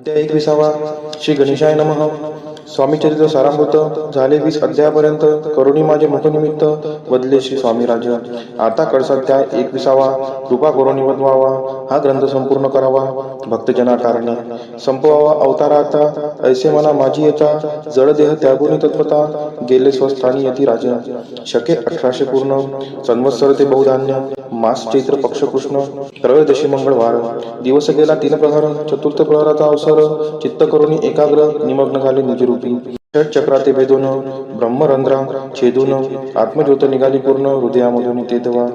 अध्याय 21. श्री गणेशाय नमः. स्वामी चरित्र सारामृत. झाले 20 अध्यायापर्यंत. करुणी माझे मुखनिमित्त बदले श्री स्वामी राज. आता कळसाध्याय 21. कृपा करुणी वदवावा. हा ग्रंथ संपूर्ण करावा भक्तजना कारणे. संपवावा अवतारा आता. ऐसे मना माझी येता. जडदेह त्यागुनी तत्वता. गेले स्वस्थानी यती राज. शके 1800 पूर्ण. संवत्सर ते बहुधान्य. मास चैत्र पक्ष कृष्ण. त्रयोदशी मंगळवार. दिवस गेला 3 प्रहर. चतुर्थ प्रहराचा अवसर. चित्त करुणी एकाग्र. निमग्न झाले निजरूपी. षटचक्राते भेदून ब्रह्मरंध्रा छेदून आत्मज्योत निघाली पूर्ण हृदयामधून तेधवा.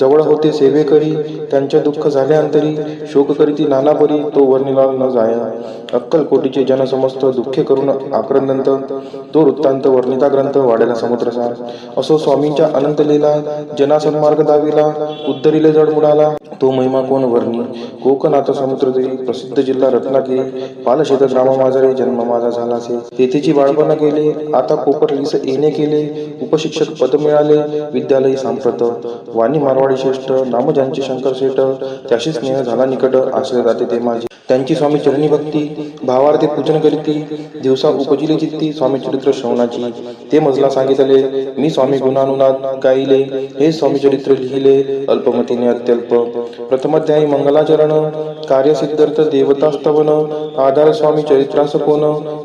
जवळ होते सेवे करी त्यांचे दुःख झाले अंतरी. शोक करीती नाना परी तो वर्णिला न जाय. अक्कलकोटीचे जन समस्त दुःखे करून आक्रंदंत. तो वृत्तांत वर्णिता ग्रंथ वाढेला समुद्रसार. असो स्वामींच्या अनंत लीला. जना सन्मार्ग दाविला. उद्धरिले जड मुडाला. तो महिमा कोण वर्णी. कोकणाचा समुद्रतीरी प्रसिद्ध जिल्हा रत्नागिरी. पालशेत ग्राम माझे जन्म माझा झालासे. तेथेची बाळपण गेले. आता कोकटलीस येणे केले. उपशिक्षक पद मिळाले. विद्यालयी सांप्रत. वाणी मारवाडी श्रेष्ठ. नाम ज्यांचे शंकर शेठ. त्याशी स्नेह झाला निकट. आश्रय जाते ते माझे. त्यांची स्वामी चरणी भक्ती. भावार्थे पूजन करीती. दिवसा उपजिली चित्ती. स्वामी चरित्र श्रवणाची. ते मजला सांगितले. मी स्वामी गुणानुनाद गाईले. हे स्वामी चरित्र लिहिले. अल्पमतीने अत्यल्प. प्रथमाध्यायी मंगलाचरण. कार्यसिद्धार्थ देवतास्तवन. आधार स्वामी चरित्रास कोण.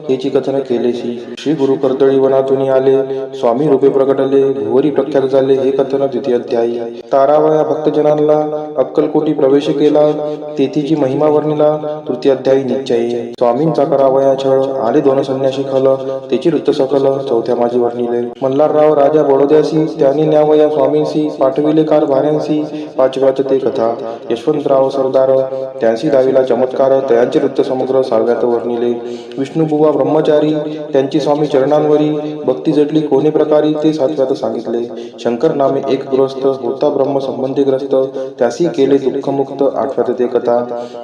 याची कथन केलेशी. श्री गुरु कर्दळी वनातून आले. स्वामी रूपे प्रकटले. भुवरी प्रख्यात झाले. हे कथन द्वितीय अध्यायी. तारावया भक्तजनांना अक्कलकोटी प्रवेश केला. तेथीची महिमा वर्णिला. तृतीय अध्यायी निश्चयी. स्वामींचा करावया छळ. आले 2 संन्यासी खल. त्याची वृत्त सकल. चौथ्या माझी वर्णिले. मल्हारराव राजा बडोद्यासी. त्यांनी न्यावया स्वामींसी. पाठविले कारभाऱ्यांसी. 5व्यात ते कथा. यशवंतराव सरदार. त्यांसी दाविला चमत्कार. त्यांचे वृत्त समुद्र. 6व्यात वर्णिले. विष्णुबुवा ब्रह्मचारी. त्यांची स्वामी चरणांवरी भक्ती जडली कोणी प्रकारी. ते 7व्यात सांगितले. शंकर नामे एक गृहस्थ. होता ब्रह्म संबंधी ग्रस्त. त्यासी केले दुःखमुक्त. 8व्यात ते कथा.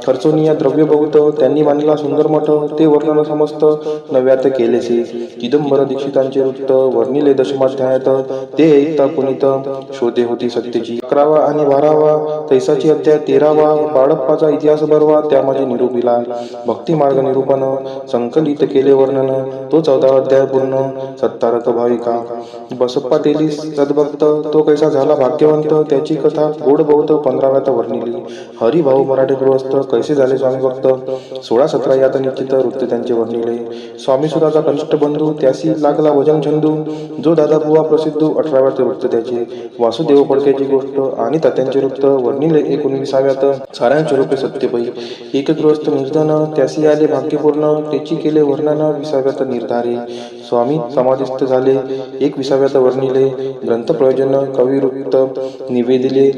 खर्चोनिया द्रव्य बहुत. त्यांनी बांधला सुंदर मठ. ते वर्णन समस्त. 9व्यात केलेसे. चिदंबर दीक्षितांचे वृत्त वर्णिले. 10माध्यायात ते ऐकता पुनित. शोधे होती सत्यची. 11वा आणि 12वा तैसाची अध्याय. 13वा बाळप्पाचा इतिहास बरवा. त्या माझे निरूपिला. भक्ती मार्ग निरूपण संकलित केले वर्णन. तो 14वा अध्याय पूर्ण. सत्तारथ भाविका. बसप्पा तेली सद्भक्त. तो कैसा झाला भाग्यवंत. त्याची कथा गोड बहुत. 15व्यात वर्णिली. हरिभाऊ मराठे गृहस्थ. कैसे झाले स्वामी भक्त. 16-17 यात निश्चित वृत्त त्यांचे वर्णिले. स्वामी सुराचा कनिष्ठ बंधू. त्यासी लागला भजन छंदू. जो दादा बुवा प्रसिद्ध. 18व्यात वृत्त त्याचे. वासुदेव फडक्याची गोष्ट आणि तात्यांचे वृत्त वर्णिले. 19व्यात सारांश रूपे सत्यपै. एक गृहस्थ निर्धन. त्यासी आले भाग्यपूर्ण. त्याची केले वर्णन. 20व्यात निर्धारे. स्वामी समाधिस्थ झाले. 21व्यात वर्णिले. ग्रंथ प्रयोजन कविवृत्त निवेदिले.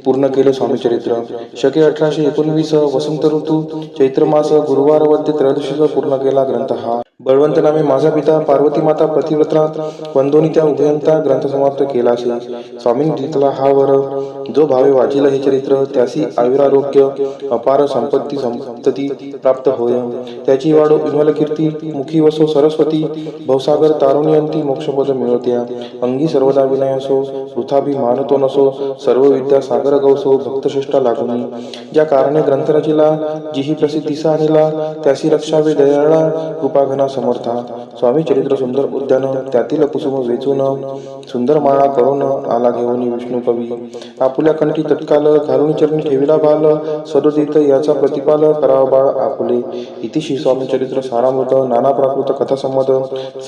पूर्ण केले स्वामी चरित्र. शके 1819. वसंत ऋतू. चैत्र मास. गुरुवार वद्य त्रयोदशीचा पूर्ण केला ग्रंथ हा. बळवंत नामे माझा पिता. पार्वती माता प्रतिव्रता. वंदोनी त्या उभयंता. ग्रंथ समाप्त केलासे. स्वामींनी दिसला हा वर. जो भावे वाचिल हे चरित्र. त्यासी आयुरारोग्य अपार संपत्ती संतती प्राप्त होय. त्याची वाढो विमल कीर्ती. मुखी वसो सरस्वती. भवसागर तारुण्यंती मोक्षपद मिळवत्या. अंगी सर्वदा विनय असो. वृथाभी मानतो नसो. सर्व विद्या सागर गवसो. भक्तश्रेष्ठा लागुनी. ज्या कारणे ग्रंथ रचिला. जिही प्रसिद्धीसा आणिला. त्यासी रक्षावे दयाळा. कृपाघना समर्था. स्वामी चरित्र सुंदर उद्यान. त्यातील कुसुम वेचून. सुंदर माळा करून आला घेऊन विष्णू कवी. आपुल्या कंठी तत्काल. घालून चरणी ठेविला बाल. सदोदित याचा प्रतिपाल. करावा बाळ आपुले. इतिशी स्वामी चरित्र सारामृत. नाना प्राकृत कथा संमत.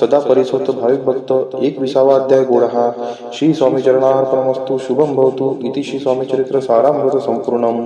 सदा परिसोत भाविक भक्त. 21वा अध्याय गोड हा. श्री स्वामी चरणार्पणमस्तु. शुभम भवतु. इतिशी स्वामी चरित्र सारामृत संपूर्णम.